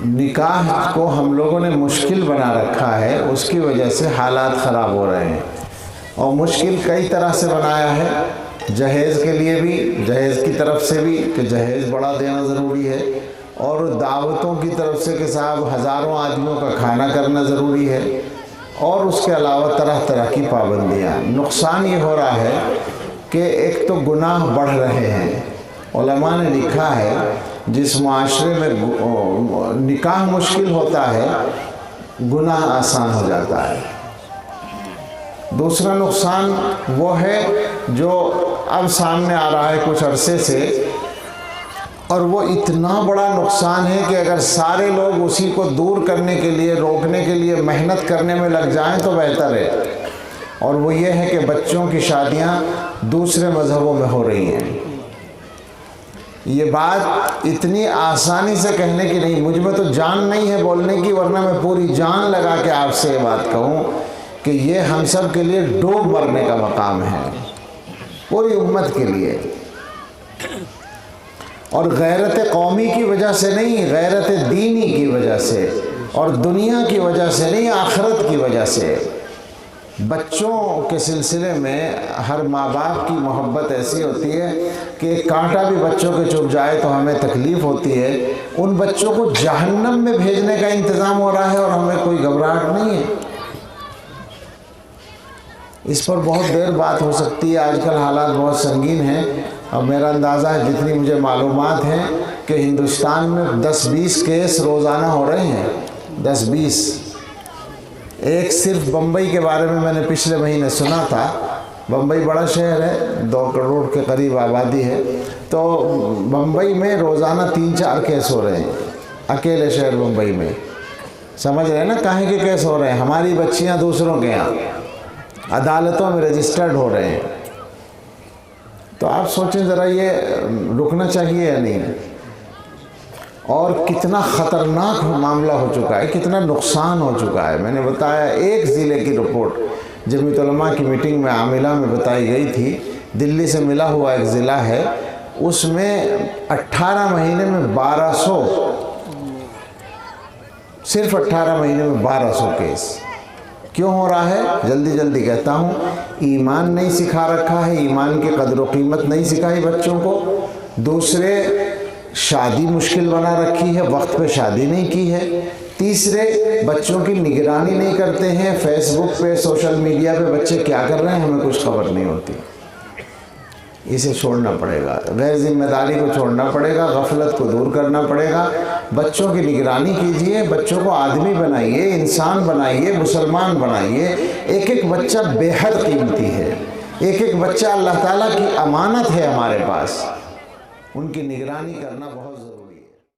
نکاح کو ہم لوگوں نے مشکل بنا رکھا ہے، اس کی وجہ سے حالات خراب ہو رہے ہیں، اور مشکل کئی طرح سے بنایا ہے، جہیز کے لیے بھی، جہیز کی طرف سے بھی کہ جہیز بڑا دینا ضروری ہے، اور دعوتوں کی طرف سے کہ صاحب ہزاروں آدمیوں کا کھانا کرنا ضروری ہے، اور اس کے علاوہ طرح طرح کی پابندیاں۔ نقصان یہ ہو رہا ہے کہ ایک تو گناہ بڑھ رہے ہیں۔ علماء نے لکھا ہے جس معاشرے میں نکاح مشکل ہوتا ہے، گناہ آسان ہو جاتا ہے۔ دوسرا نقصان وہ ہے جو اب سامنے آ رہا ہے کچھ عرصے سے، اور وہ اتنا بڑا نقصان ہے کہ اگر سارے لوگ اسی کو دور کرنے کے لیے، روکنے کے لیے محنت کرنے میں لگ جائیں تو بہتر ہے، اور وہ یہ ہے کہ بچوں کی شادیاں دوسرے مذہبوں میں ہو رہی ہیں۔ یہ بات اتنی آسانی سے کہنے کی نہیں، مجھ میں تو جان نہیں ہے بولنے کی، ورنہ میں پوری جان لگا کے آپ سے یہ بات کہوں کہ یہ ہم سب کے لیے ڈوب مرنے کا مقام ہے، پوری امت کے لیے، اور غیرت قومی کی وجہ سے نہیں، غیرت دینی کی وجہ سے، اور دنیا کی وجہ سے نہیں، آخرت کی وجہ سے۔ بچوں کے سلسلے میں ہر ماں باپ کی محبت ایسی ہوتی ہے کہ ایک کانٹا بھی بچوں کے چبھ جائے تو ہمیں تکلیف ہوتی ہے، ان بچوں کو جہنم میں بھیجنے کا انتظام ہو رہا ہے اور ہمیں کوئی گھبراہٹ نہیں ہے۔ اس پر بہت دیر بات ہو سکتی ہے، آج کل حالات بہت سنگین ہیں، اور میرا اندازہ ہے جتنی مجھے معلومات ہیں کہ ہندوستان میں 10-20 کیس روزانہ ہو رہے ہیں، 10-20۔ ایک صرف بمبئی کے بارے میں نے پچھلے مہینے سنا تھا، بمبئی بڑا شہر ہے، 2 کروڑ کے قریب آبادی ہے، تو بمبئی میں روزانہ 3-4 کیس ہو رہے ہیں، اکیلے شہر بمبئی میں۔ سمجھ رہے ہیں نا کہاں کے کیس ہو رہے ہیں؟ ہماری بچیاں دوسروں کے یہاں عدالتوں میں رجسٹرڈ ہو رہے ہیں۔ تو آپ سوچیں ذرا، یہ رکنا چاہیے یا نہیں؟ اور کتنا خطرناک معاملہ ہو چکا ہے، کتنا نقصان ہو چکا ہے۔ میں نے بتایا ایک ضلع کی رپورٹ جمعیت علماء کی میٹنگ میں عاملہ میں بتائی گئی تھی، دلی سے ملا ہوا ایک ضلع ہے، اس میں 18 مہینے میں 1200، صرف 18 مہینے میں 1200 کیس۔ کیوں ہو رہا ہے؟ جلدی جلدی کہتا ہوں، ایمان نہیں سکھا رکھا ہے، ایمان کی قدر و قیمت نہیں سکھائی بچوں کو۔ دوسرے، شادی مشکل بنا رکھی ہے، وقت پہ شادی نہیں کی ہے۔ تیسرے، بچوں کی نگرانی نہیں کرتے ہیں، فیس بک پہ، سوشل میڈیا پہ بچے کیا کر رہے ہیں ہمیں کچھ خبر نہیں ہوتی۔ اسے چھوڑنا پڑے گا، غیر ذمہ داری کو چھوڑنا پڑے گا، غفلت کو دور کرنا پڑے گا، بچوں کی نگرانی کیجئے، بچوں کو آدمی بنائیے، انسان بنائیے، مسلمان بنائیے۔ ایک ایک بچہ بے حد قیمتی ہے، ایک ایک بچہ اللہ تعالیٰ کی امانت ہے ہمارے پاس، ان کی نگرانی کرنا بہت ضروری ہے۔